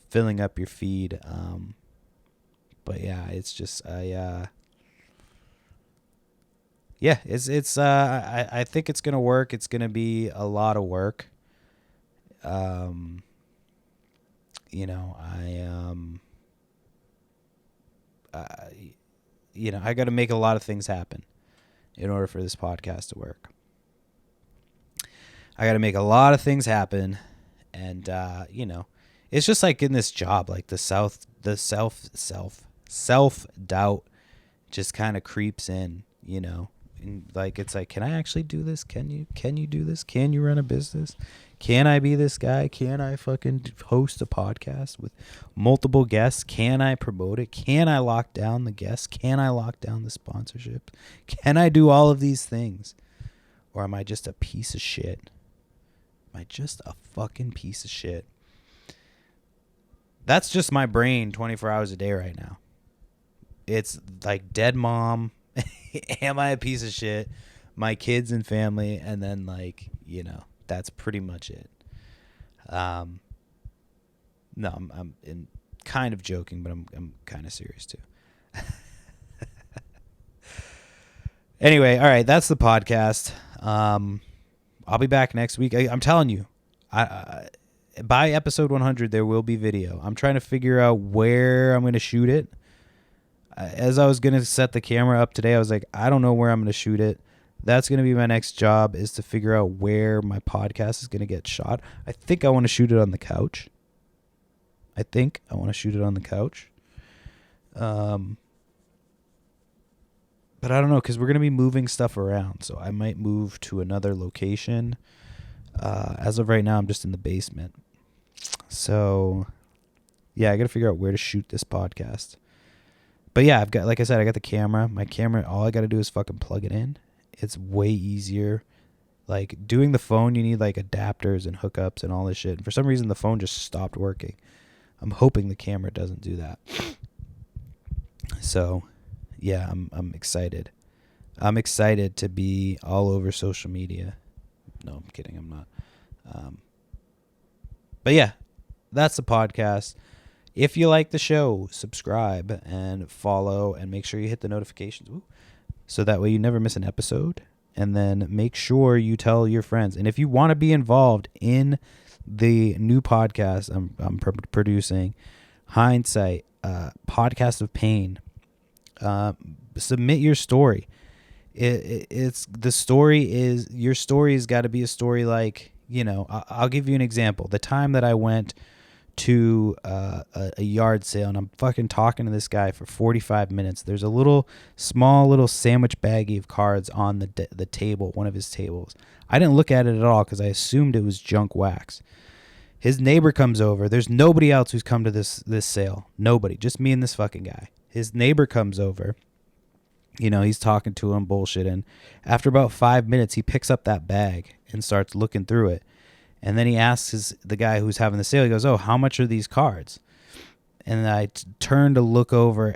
filling up your feed. But yeah, it's just I think it's going to work. It's going to be a lot of work. I got to make a lot of things happen in order for this podcast to work. I got to make a lot of things happen. And, it's just like in this job, like the self-doubt just kind of creeps in, and it's like, can I actually do this? Can you do this? Can you run a business? Can I be this guy? Can I fucking host a podcast with multiple guests? Can I promote it? Can I lock down the guests? Can I lock down the sponsorship? Can I do all of these things? Or am I just a piece of shit? Am I just a fucking piece of shit? That's just my brain 24 hours a day right now. It's like dead mom. Am I a piece of shit? My kids and family, and then that's pretty much it. No, I'm kind of joking, but I'm kind of serious too. Anyway, all right, that's the podcast. I'll be back next week. I'm telling you, by episode 100 there will be video. I'm trying to figure out where I'm going to shoot it. As I was going to set the camera up today, I was like, I don't know where I'm going to shoot it. That's going to be my next job, is to figure out where my podcast is going to get shot. I think I want to shoot it on the couch. But I don't know, because we're going to be moving stuff around. So I might move to another location. As of right now, I'm just in the basement. So, yeah, I got to figure out where to shoot this podcast. But yeah, I got the camera. My camera, all I got to do is fucking plug it in. It's way easier. Like doing the phone, you need adapters and hookups and all this shit. And for some reason, the phone just stopped working. I'm hoping the camera doesn't do that. So, yeah, I'm excited. I'm excited to be all over social media. No, I'm kidding. I'm not. But yeah, that's the podcast. If you like the show, subscribe and follow, and make sure you hit the notifications. Ooh. So that way you never miss an episode. And then make sure you tell your friends. And if you want to be involved in the new podcast I'm producing, Hindsight, Podcast of Pain, submit your story. Your story's got to be a story I'll give you an example. The time that I went to a yard sale, and I'm fucking talking to this guy for 45 minutes. There's a small little sandwich baggie of cards on the table, one of his tables. I didn't look at it at all because I assumed it was junk wax. His neighbor comes over. There's nobody else who's come to this sale. Nobody, just me and this fucking guy. His neighbor comes over. He's talking to him, bullshitting. After about 5 minutes, he picks up that bag and starts looking through it. And then he asks the guy who's having the sale, he goes, "Oh, how much are these cards?" And I turn to look over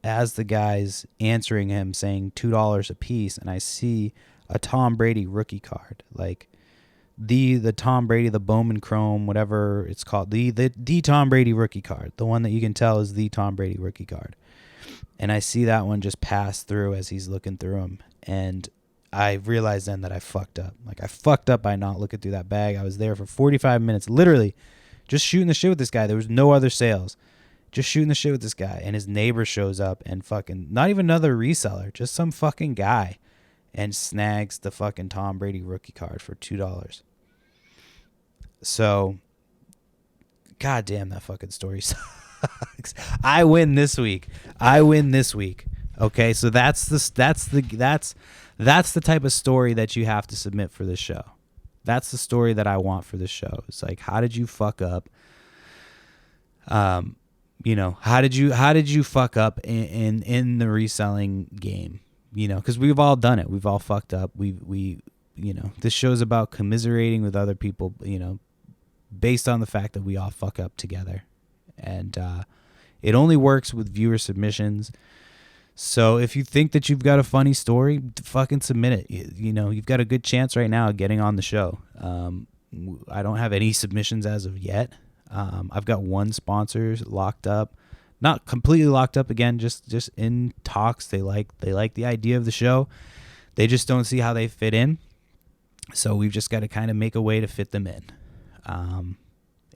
as the guy's answering him, saying $2 a piece, and I see a Tom Brady rookie card, like the Tom Brady, the Bowman Chrome, whatever it's called, the Tom Brady rookie card, the one that you can tell is the Tom Brady rookie card. And I see that one just pass through as he's looking through them, and I realized then that I fucked up. Like, I fucked up by not looking through that bag. I was there for 45 minutes, literally just shooting the shit with this guy. There was no other sales. Just shooting the shit with this guy, and his neighbor shows up and fucking, not even another reseller, just some fucking guy, and snags the fucking Tom Brady rookie card for $2. So, goddamn, that fucking story sucks. I win this week. Okay, so that's the type of story that you have to submit for this show. That's the story that I want for this show. It's like, how did you fuck up? How did you fuck up in the reselling game? Because we've all done it. We've all fucked up. We this show's about commiserating with other people, based on the fact that we all fuck up together. And it only works with viewer submissions. So if you think that you've got a funny story, fucking submit it. You've got a good chance right now of getting on the show. I don't have any submissions as of yet. I've got one sponsor locked up, not completely locked up again, just in talks. They like the idea of the show. They just don't see how they fit in. So we've just got to kind of make a way to fit them in.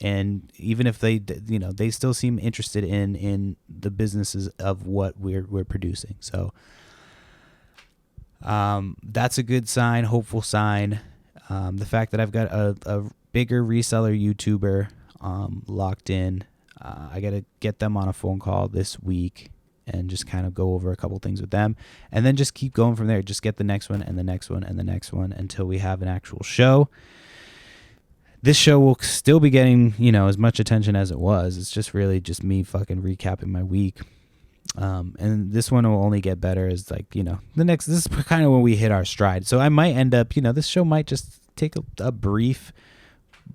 And even if they still seem interested in the businesses of what we're producing. So, that's a good sign, hopeful sign. The fact that I've got a bigger reseller YouTuber, locked in. I got to get them on a phone call this week and just kind of go over a couple things with them, and then just keep going from there. Just get the next one and the next one and the next one until we have an actual show. This show will still be getting, as much attention as it was. It's just really just me fucking recapping my week. And this one will only get better as this is kind of when we hit our stride. So I might end up, this show might just take a brief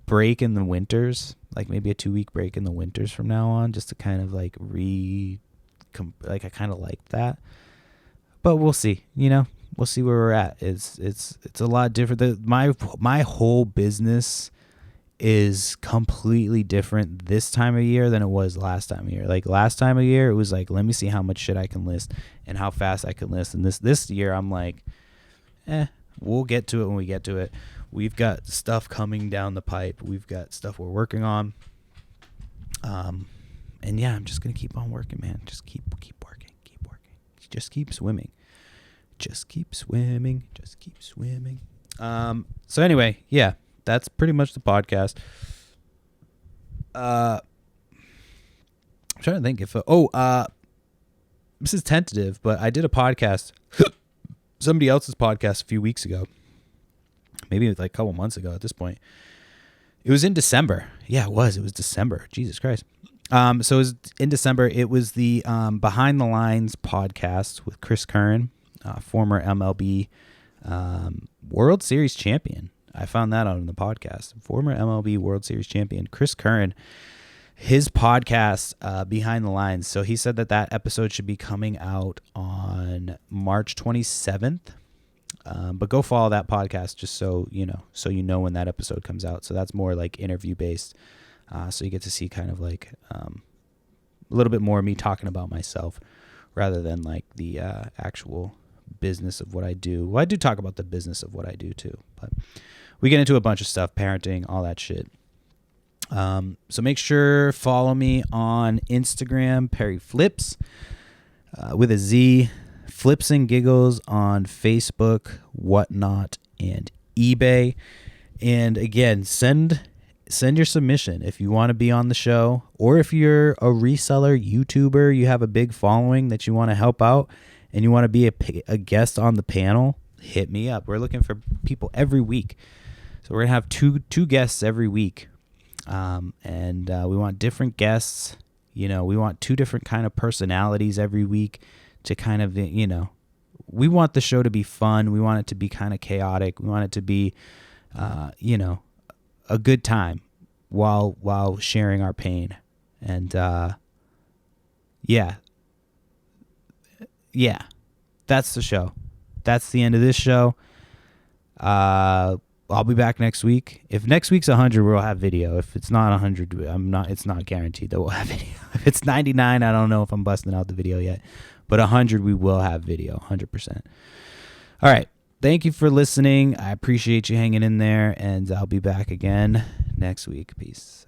break in the winters, like maybe a 2-week break in the winters from now on, just to kind of I kind of like that. But we'll see, we'll see where we're at. It's a lot different. My whole business is completely different this time of year than it was last time of year. Like last time of year, it was like, let me see how much shit I can list and how fast I can list. And this year, I'm like, we'll get to it when we get to it. We've got stuff coming down the pipe. We've got stuff we're working on. And yeah, I'm just gonna keep on working, man. Just keep working. Just keep swimming. So anyway, yeah. That's pretty much the podcast. I'm trying to think if this is tentative, but I did a podcast, somebody else's podcast a few weeks ago, maybe like a couple months ago at this point. It was in December. Yeah, it was December. Jesus Christ. So it was in December. It was the Behind the Lines podcast with Chris Curran, former MLB World Series champion. I found that out on the podcast. Former MLB World Series champion Chris Curran, his podcast, Behind the Lines. So he said that episode should be coming out on March 27th. But go follow that podcast just so you know when that episode comes out. So that's more like interview based. So you get to see kind of like a little bit more of me talking about myself rather than like the actual business of what I do. Well, I do talk about the business of what I do too, but we get into a bunch of stuff, parenting, all that shit. So make sure follow me on Instagram, Perry Flips, with a Z, Flips and Giggles on Facebook, Whatnot, and eBay. And again, send your submission if you want to be on the show, or if you're a reseller, YouTuber, you have a big following that you want to help out and you want to be a guest on the panel, hit me up. We're looking for people every week. So we're going to have two guests every week. And we want different guests. We want 2 different kind of personalities every week to kind of, we want the show to be fun. We want it to be kind of chaotic. We want it to be, a a good time while sharing our pain. And yeah, that's the show. That's the end of this show. I'll be back next week. If next week's 100, we'll have video. If it's not 100, it's not guaranteed that we'll have video. If it's 99, I don't know if I'm busting out the video yet. But 100, we will have video, 100%. All right. Thank you for listening. I appreciate you hanging in there, and I'll be back again next week. Peace.